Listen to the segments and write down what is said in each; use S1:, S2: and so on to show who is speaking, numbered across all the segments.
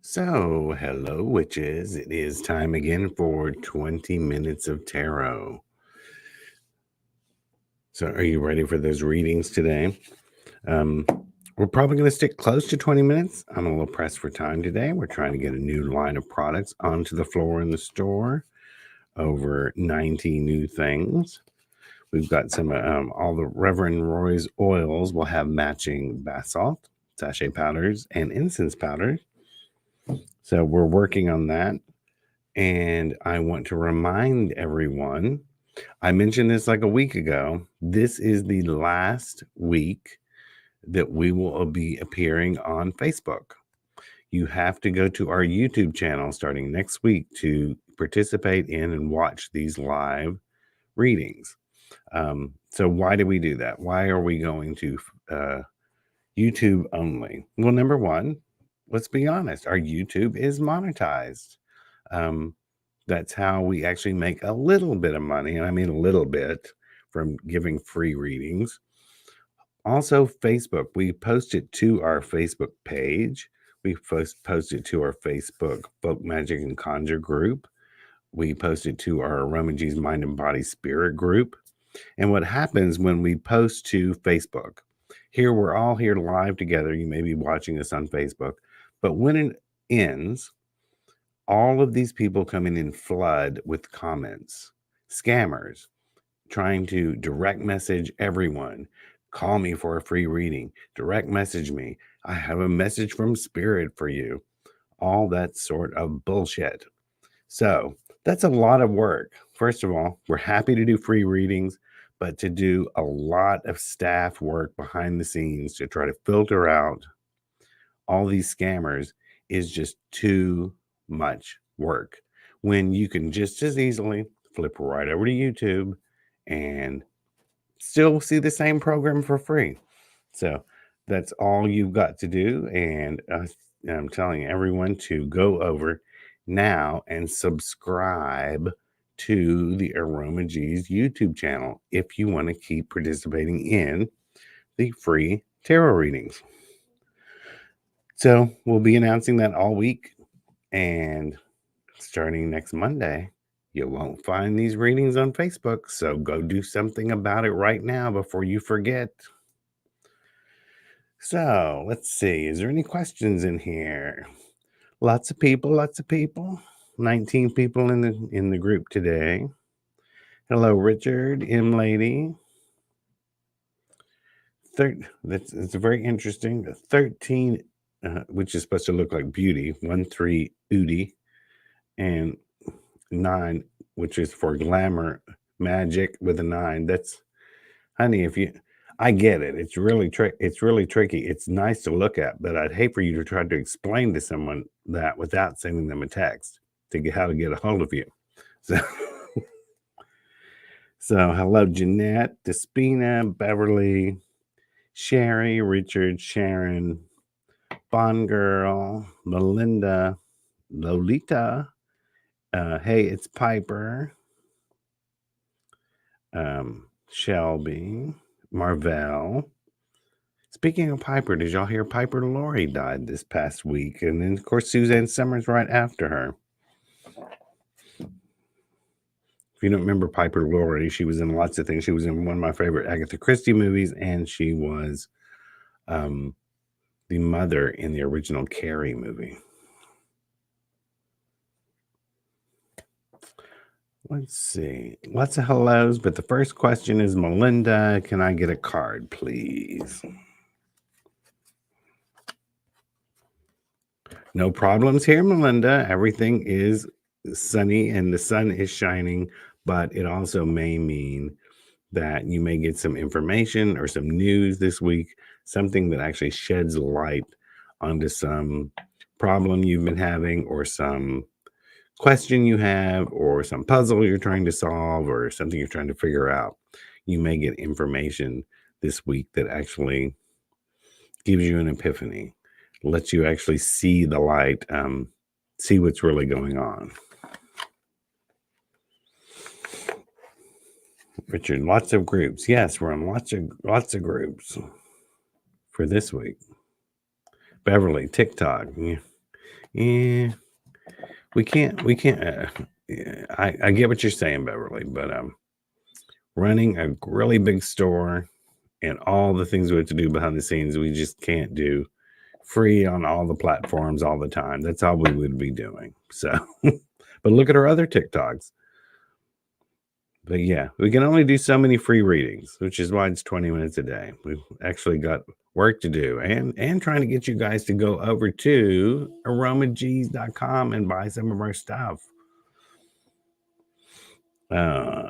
S1: So, hello, witches. It is time again for 20 minutes of tarot. So, are you ready for those readings today? Um, we're probably going to stick close to 20 minutes. I'm a little pressed for time today. We're trying to get a new line of products onto the floor in the store. Over 90 new things. We've got some, all the Reverend Roy's oils will have matching bath salt, sachet powders, and incense powders. So, we're working on that. And I want to remind everyone, I mentioned this like a week ago. This is the last week that we will be appearing on Facebook. You have to go to our YouTube channel starting next week to participate in and watch these live readings. So, why do we do that? Why are we going to YouTube only? Well, number one, let's be honest, our YouTube is monetized. Um, that's how we actually make a little bit of money, and I mean a little bit, from giving free readings. Also, Facebook, we post it to our Facebook page. We post it to our Facebook Folk Magic and Conjure group. We post it to our aromaG's Mind and Body Spirit group. And what happens when we post to Facebook, here we're all here live together. You may be watching us on Facebook, but when it ends, all of these people come in and flood with comments, scammers trying to direct message everyone. Call me for a free reading. Direct message me. I have a message from Spirit for you. All that sort of bullshit. So that's a lot of work. First of all, we're happy to do free readings, but to do a lot of staff work behind the scenes to try to filter out all these scammers is just too much work when you can just as easily flip right over to YouTube and still see the same program for free. So that's all you've got to do. And I'm telling everyone to go over now and subscribe to the aromaG's YouTube channel if you want to keep participating in the free tarot readings. So we'll be announcing that all week. And starting next Monday, you won't find these readings on Facebook. So go do something about it right now before you forget. So let's see. Is there any questions in here? Lots of people. 19 people in the group today. Hello, Richard, M Lady. That's very interesting. 13, which is supposed to look like beauty. 1-3 Udi, and 9, which is for glamour magic with a 9. That's, honey, I get it. It's really tricky. It's nice to look at, but I'd hate for you to try to explain to someone that without sending them a text to get how to get a hold of you. So, hello, Jeanette, Despina, Beverly, Sherry, Richard, Sharon, Bond Girl, Melinda, Lolita. Hey, it's Piper. Shelby, Marvell. Speaking of Piper, did y'all hear Piper Laurie died this past week? And then, of course, Suzanne Summers right after her. If you don't remember Piper Laurie, she was in lots of things. She was in one of my favorite Agatha Christie movies, and she was the mother in the original Carrie movie. Let's see. Lots of hellos, but the first question is, Melinda, can I get a card, please? No problems here, Melinda. Everything is sunny and the sun is shining, but it also may mean that you may get some information or some news this week, something that actually sheds light onto some problem you've been having, or some question you have, or some puzzle you're trying to solve, or something you're trying to figure out. You may get information this week that actually gives you an epiphany, lets you actually see the light, see what's really going on. Richard, lots of groups. Yes, we're on lots of groups for this week. Beverly, TikTok. Yeah, we can't. Yeah, I get what you're saying, Beverly, but running a really big store and all the things we have to do behind the scenes, we just can't do free on all the platforms all the time. That's all we would be doing. So, but look at our other TikToks. But yeah, we can only do so many free readings, which is why it's 20 minutes a day. We've actually got work to do and trying to get you guys to go over to aromags.com and buy some of our stuff. Uh,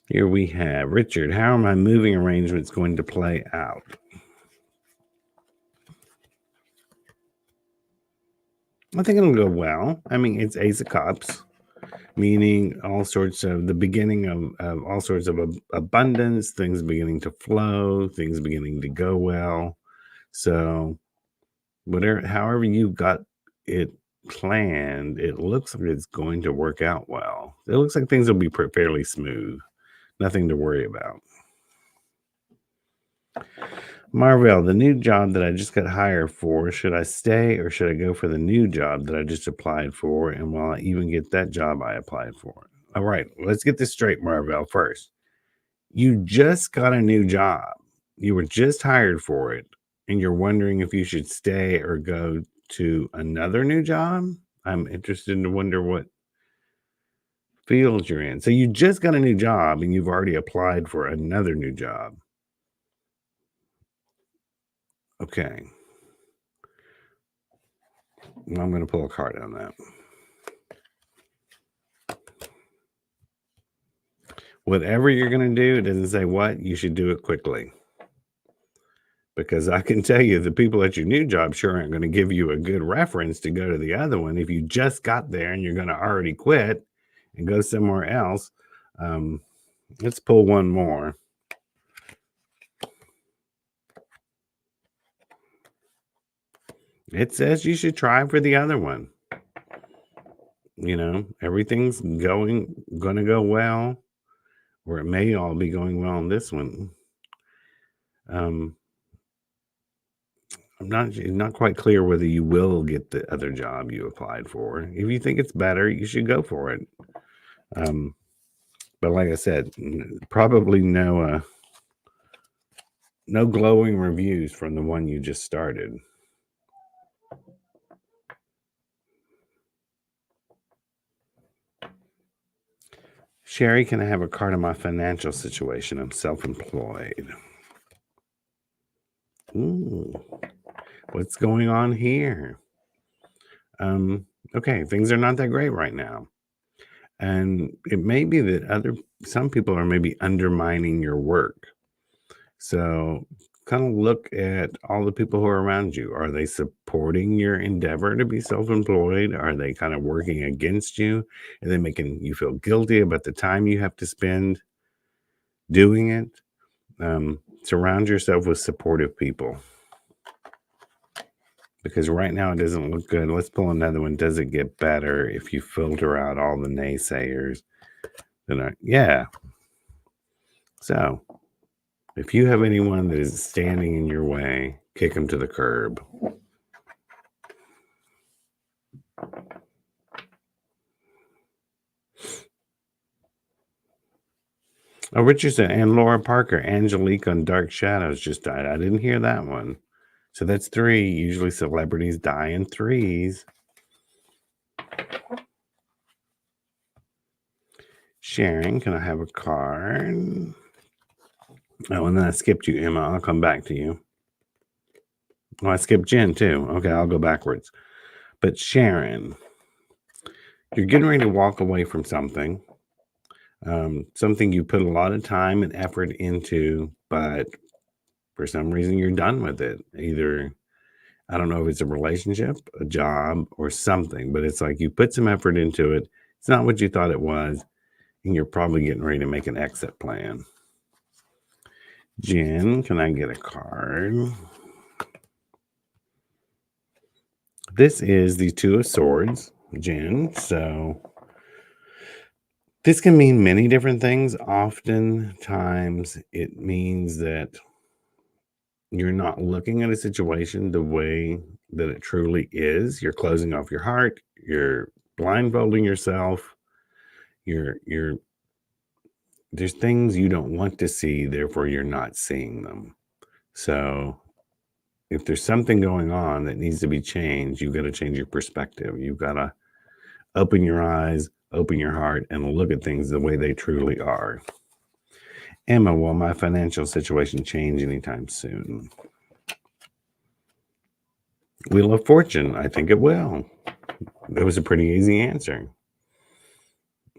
S1: Here we have Richard. How are my moving arrangements going to play out? I think it'll go well. I mean, it's Ace of Cups, meaning all sorts of the beginning of all sorts of abundance, things beginning to flow, things beginning to go well. So, whatever, however you got it planned, it looks like it's going to work out well. It looks like things will be fairly smooth. Nothing to worry about. Marvell, the new job that I just got hired for, should I stay or should I go for the new job that I just applied for? And will I even get that job I applied for? All right, let's get this straight, Marvell. First, you just got a new job. You were just hired for it, and you're wondering if you should stay or go to another new job. I'm interested to wonder what field you're in. So you just got a new job and you've already applied for another new job. Okay. I'm going to pull a card on that. Whatever you're going to do, it doesn't say what, you should do it quickly. Because I can tell you the people at your new job sure aren't going to give you a good reference to go to the other one if you just got there and you're going to already quit and go somewhere else. Let's pull one more. It says you should try for the other one. You know, everything's going to go well, or it may all be going well on this one. I'm not quite clear whether you will get the other job you applied for. If you think it's better, you should go for it. But like I said, probably no glowing reviews from the one you just started. Sherry, can I have a card of my financial situation? I'm self-employed. Ooh, what's going on here? Okay, things are not that great right now. And it may be that some people are maybe undermining your work. So kind of look at all the people who are around you. Are they supporting your endeavor to be self-employed? Are they kind of working against you? Are they making you feel guilty about the time you have to spend doing it? Surround yourself with supportive people. Because right now it doesn't look good. Let's pull another one. Does it get better if you filter out all the naysayers? Yeah. So if you have anyone that is standing in your way, kick them to the curb. Oh, Richardson and Laura Parker, Angelique on Dark Shadows just died. I didn't hear that one. So that's 3. Usually celebrities die in 3s. Sharon, can I have a card? Oh, and then I skipped you, Emma. I'll come back to you. Oh, I skipped Jen too. Okay, I'll go backwards. But Sharon, you're getting ready to walk away from something. Something you put a lot of time and effort into, but for some reason you're done with it. Either, I don't know if it's a relationship, a job, or something, but it's like you put some effort into it. It's not what you thought it was, and you're probably getting ready to make an exit plan. Jen, can I get a card? This is the 2 of Swords, Jen. So this can mean many different things. Oftentimes it means that You're not looking at a situation the way that it truly is. You're closing off your heart. You're blindfolding yourself. You're there's things you don't want to see, therefore you're not seeing them. So if there's something going on that needs to be changed, you've got to change your perspective. You've got to open your eyes, open your heart, and look at things the way they truly are. Emma, will my financial situation change anytime soon? Wheel of Fortune, I think it will. That was a pretty easy answer.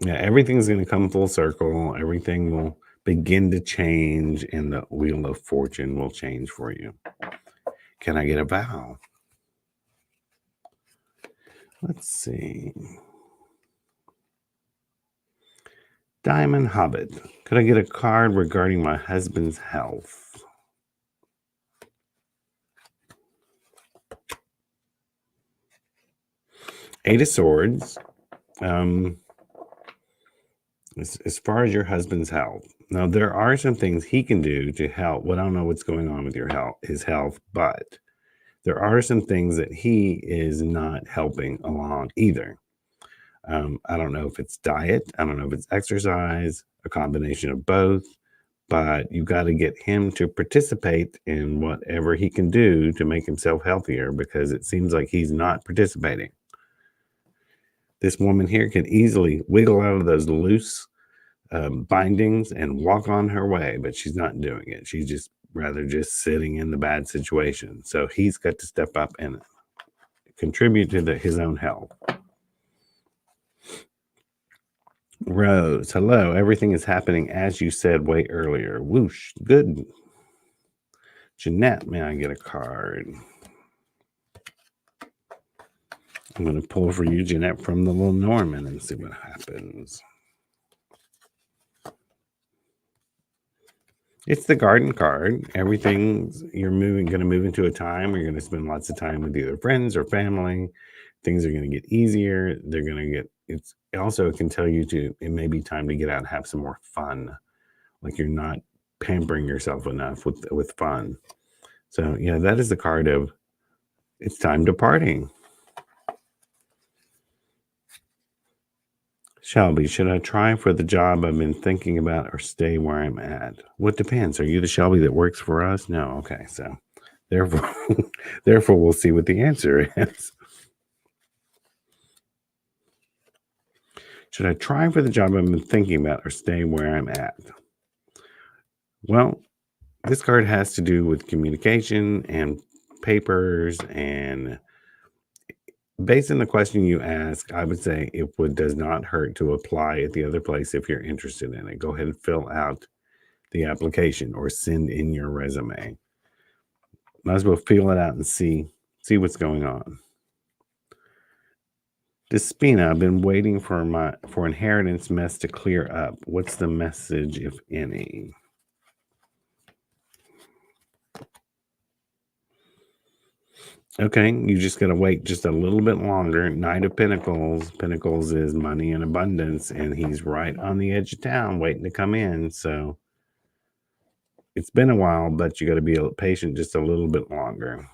S1: Yeah, everything's going to come full circle. Everything will begin to change, and the Wheel of Fortune will change for you. Can I get a vow? Let's see. Diamond Hobbit. Could I get a card regarding my husband's health? Eight of Swords. As far as your husband's health, now there are some things he can do to help. Well, I don't know what's going on with his health, but there are some things that he is not helping along either. I don't know if it's diet, I don't know if it's exercise, a combination of both, but you got to get him to participate in whatever he can do to make himself healthier, because it seems like he's not participating. This woman here can easily wiggle out of those loose bindings and walk on her way, but she's not doing it. She's just sitting in the bad situation. So he's got to step up and contribute to his own health. Rose, hello. Everything is happening as you said way earlier. Whoosh, good. Jeanette, may I get a card? I'm going to pull for you, Jeanette, from the little Norman and see what happens. It's the garden card. Everything's going to move into a time where you're going to spend lots of time with either friends or family. Things are going to get easier. They're going to get, it's also, it can tell you it may be time to get out and have some more fun. Like you're not pampering yourself enough with fun. So yeah, that is the card of it's time to party. Shelby, should I try for the job I've been thinking about or stay where I'm at? What depends? Are you the Shelby that works for us? No. Okay. So therefore we'll see what the answer is. Should I try for the job I've been thinking about or stay where I'm at? Well, this card has to do with communication and papers, and based on the question you ask, I would say it does not hurt to apply at the other place if you're interested in it. Go ahead and fill out the application or send in your resume. Might as well feel it out and see what's going on. Despina, I've been waiting for inheritance mess to clear up. What's the message, if any? Okay, you just got to wait just a little bit longer. Knight of Pentacles. Pentacles is money and abundance, and he's right on the edge of town waiting to come in. So it's been a while, but you got to be patient just a little bit longer.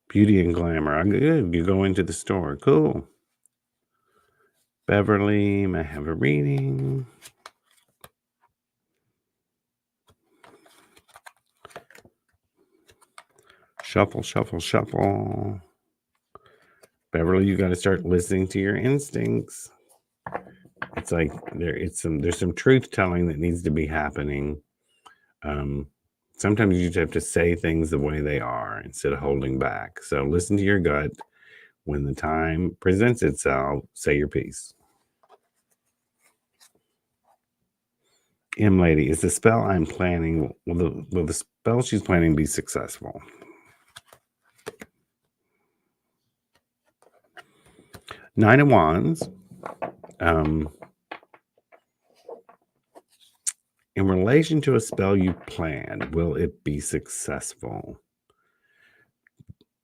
S1: Beauty and glamour. Good. You go into the store. Cool. Beverly, may I have a reading? Shuffle, shuffle, shuffle. Beverly, you got to start listening to your instincts. It's like there's some truth telling that needs to be happening. Sometimes you just have to say things the way they are instead of holding back. So listen to your gut. When the time presents itself, say your piece. Lady, is the spell I'm planning, will the spell she's planning be successful? Nine of Wands. In relation to a spell you planned, will it be successful?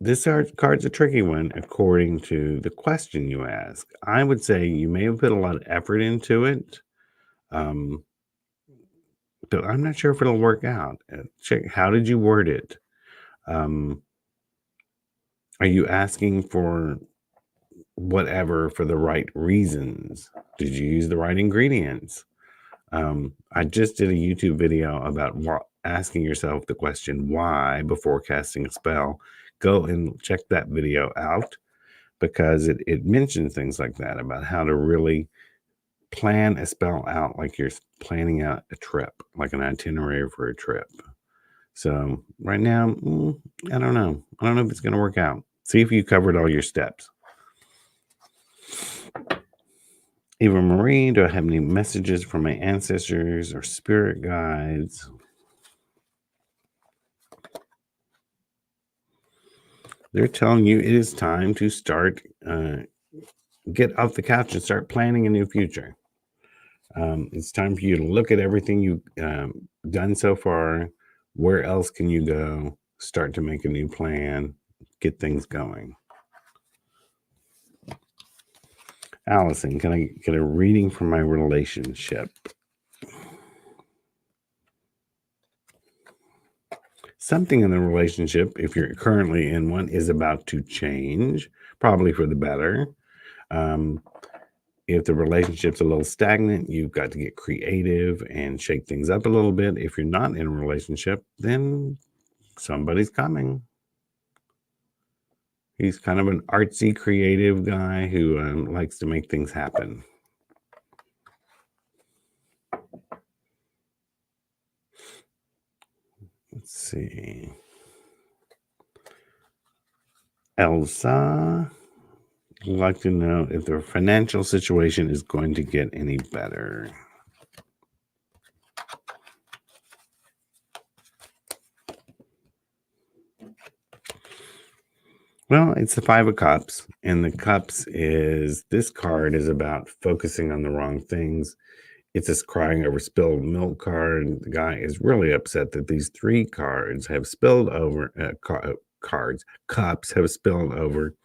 S1: This card's a tricky one according to the question you ask. I would say you may have put a lot of effort into it, um, but I'm not sure if it'll work out. Check how did you word it? Um, are you asking for whatever for the right reasons? Did you use the right ingredients? I just did a YouTube video about asking yourself the question why before casting a spell. Go and check that video out because it mentions things like that about how to really plan a spell out like you're planning out a trip, like an itinerary for a trip. So right now, I don't know. I don't know if it's going to work out. See if you covered all your steps. Eva Marie, do I have any messages from my ancestors or spirit guides? They're telling you it is time to start, get off the couch and start planning a new future. It's time for you to look at everything you've done so far. Where else can you go? Start to make a new plan, get things going. Allison, can I get a reading for my relationship? Something in the relationship, if you're currently in one, is about to change, probably for the better. If the relationship's a little stagnant, you've got to get creative and shake things up a little bit. If you're not in a relationship, then somebody's coming. He's kind of an artsy, creative guy who likes to make things happen. Let's see. Elsa would like to know if their financial situation is going to get any better. Well, it's the Five of Cups, and the Cups is this card is about focusing on the wrong things. It's this crying over spilled milk card. The guy is really upset that these three cards have spilled over. Cups have spilled over.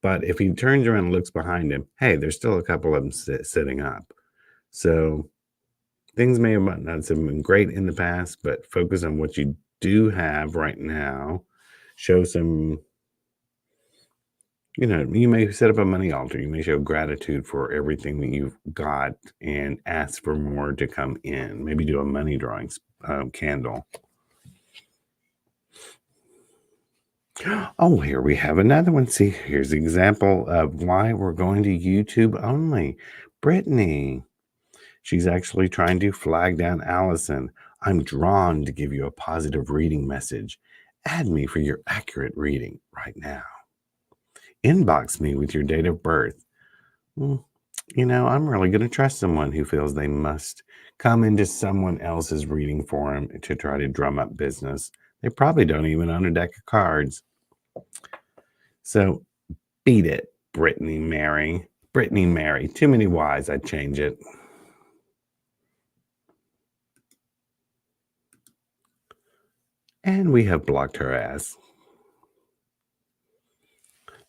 S1: But if he turns around and looks behind him, hey, there's still a couple of them sitting up. So things may have not have been great in the past, but focus on what you do have right now. Show some, you may set up a money altar. You may show gratitude for everything that you've got and ask for more to come in. Maybe do a money drawing candle. Oh, here we have another one. See, here's an example of why we're going to YouTube only. Brittany, she's actually trying to flag down Allison. I'm drawn to give you a positive reading message. Add me for your accurate reading right now. Inbox me with your date of birth. I'm really going to trust someone who feels they must come into someone else's reading for them to try to drum up business. They probably don't even own a deck of cards. So beat it, Brittany Mary. Brittany Mary. Too many Y's. I'd change it. And we have blocked her ass.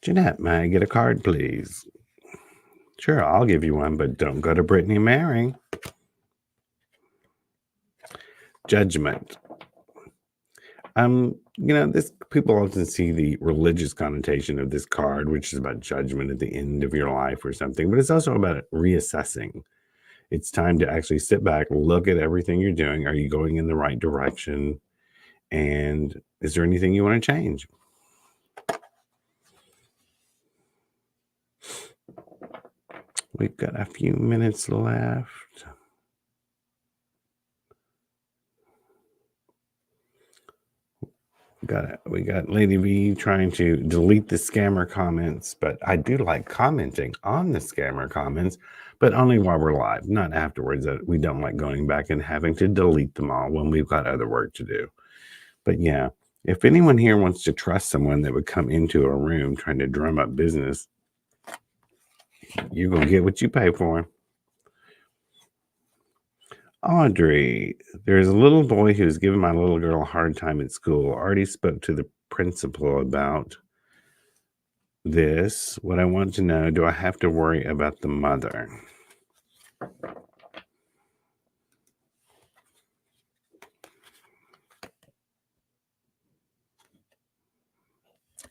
S1: Jeanette, may I get a card, please? Sure, I'll give you one, but don't go to Brittany Mary. Judgment. This people often see the religious connotation of this card, which is about judgment at the end of your life or something, but it's also about reassessing. It's time to actually sit back, look at everything you're doing. Are you going in the right direction? And is there anything you want to change? We've got a few minutes left. We got Lady V trying to delete the scammer comments, but I do like commenting on the scammer comments, but only while we're live, not afterwards. We don't like going back and having to delete them all when we've got other work to do. But yeah, if anyone here wants to trust someone that would come into a room trying to drum up business, you're going to get what you pay for. Audrey, there's a little boy who's giving my little girl a hard time at school. Already spoke to the principle about this. What I want to know, do I have to worry about the mother?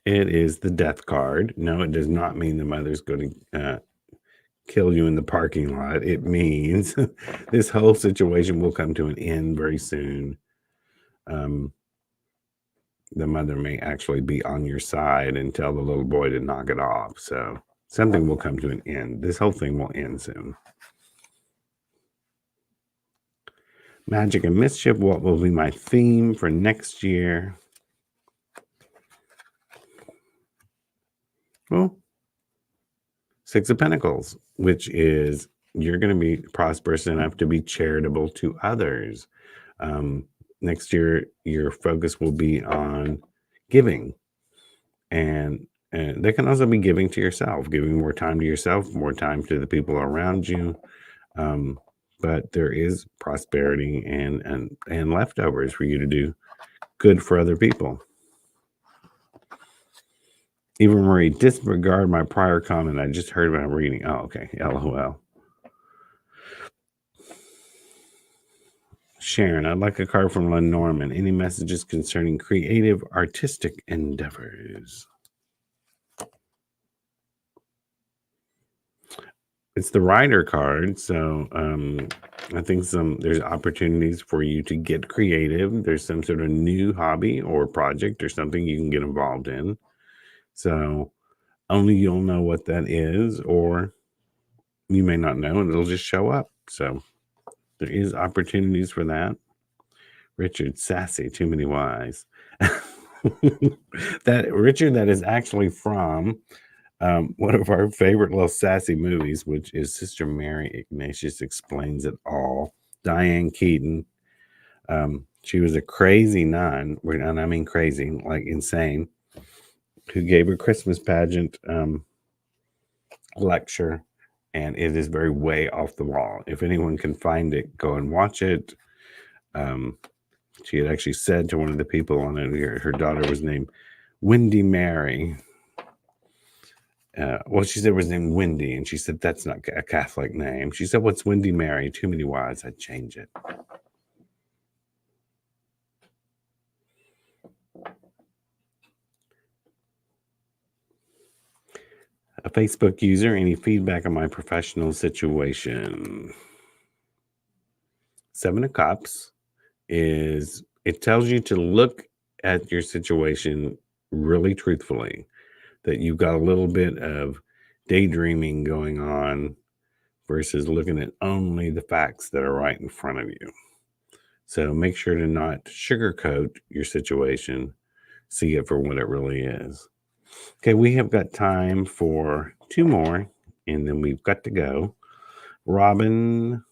S1: It is the death card. No, it does not mean the mother's going to kill you in the parking lot. It means this whole situation will come to an end very soon. The mother may actually be on your side and tell the little boy to knock it off. So something will come to an end. This whole thing will end soon. Magic and mischief. What will be my theme for next year? Well, Six of Pentacles, which is you're going to be prosperous enough to be charitable to others. Next year, your focus will be on giving, and that can also be giving to yourself, giving more time to yourself, more time to the people around you. But there is prosperity and leftovers for you to do good for other people. Eva Marie, disregard my prior comment. I just heard when I'm reading. Oh, okay. LOL. Sharon, I'd like a card from Lenormand. Any messages concerning creative, artistic endeavors? It's the Rider card, so I think there's opportunities for you to get creative. There's some sort of new hobby or project or something you can get involved in. So only you'll know what that is, or you may not know, and it'll just show up. So there is opportunities for that. Richard, sassy, too many Y's. That Richard, that is actually from one of our favorite little sassy movies, which is Sister Mary Ignatius Explains It All. Diane Keaton. She was a crazy nun, and I mean crazy, like insane, who gave a Christmas pageant lecture, and it is very way off the wall. If anyone can find it, go and watch it. She had actually said to one of the people on it, her daughter was named Windy Mary. Well, she said it was named Wendy, and she said, that's not a Catholic name. She said, what's Windy Mary? Too many Y's. I'd change it. A Facebook user, any feedback on my professional situation? Seven of Cups is, it tells you to look at your situation really truthfully, that you've got a little bit of daydreaming going on versus looking at only the facts that are right in front of you. So make sure to not sugarcoat your situation. See it for what it really is. Okay, we have got time for two more, and then we've got to go. Robin,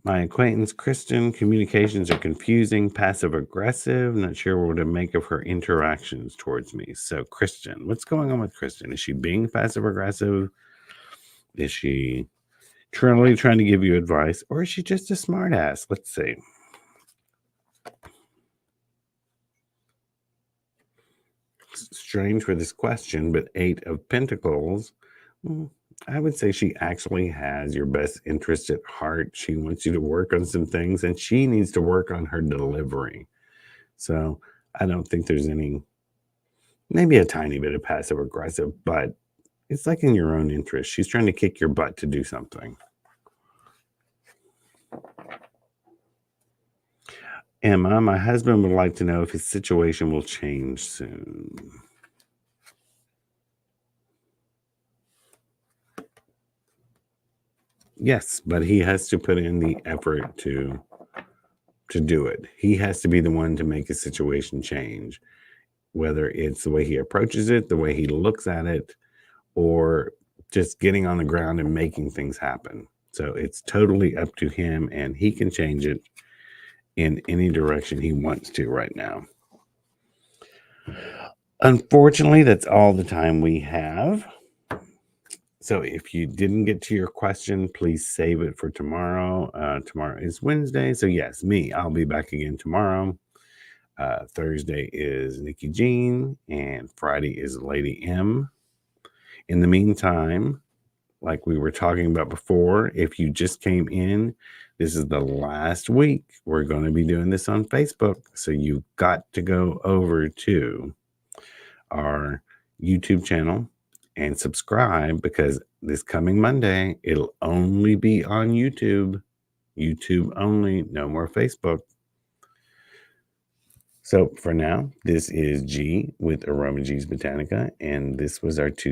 S1: my acquaintance Kristen, communications are confusing, passive aggressive. Not sure what to make of her interactions towards me. So, Kristen, what's going on with Kristen? Is she being passive aggressive? Is she truly trying to give you advice, or is she just a smart ass? Let's see. Strange for this question, but Eight of Pentacles. I would say she actually has your best interest at heart. She wants you to work on some things, and she needs to work on her delivery. So I don't think there's maybe a tiny bit of passive aggressive, but it's like in your own interest. She's trying to kick your butt to do something. Emma, my husband would like to know if his situation will change soon. Yes, but he has to put in the effort to do it. He has to be the one to make a situation change, whether it's the way he approaches it, the way he looks at it, or just getting on the ground and making things happen. So it's totally up to him, and he can change it in any direction he wants to right now. Unfortunately, that's all the time we have. So if you didn't get to your question, please save it for tomorrow. Tomorrow is Wednesday. So yes, I'll be back again tomorrow. Thursday is Nikki Jean, and Friday is Lady M. In the meantime, like we were talking about before, if you just came in, this is the last week we're going to be doing this on Facebook. So you've got to go over to our YouTube channel and subscribe, because this coming Monday, it'll only be on YouTube. YouTube only, no more Facebook. So for now, this is G with aromaG's Botanica, and this was our Tuesday.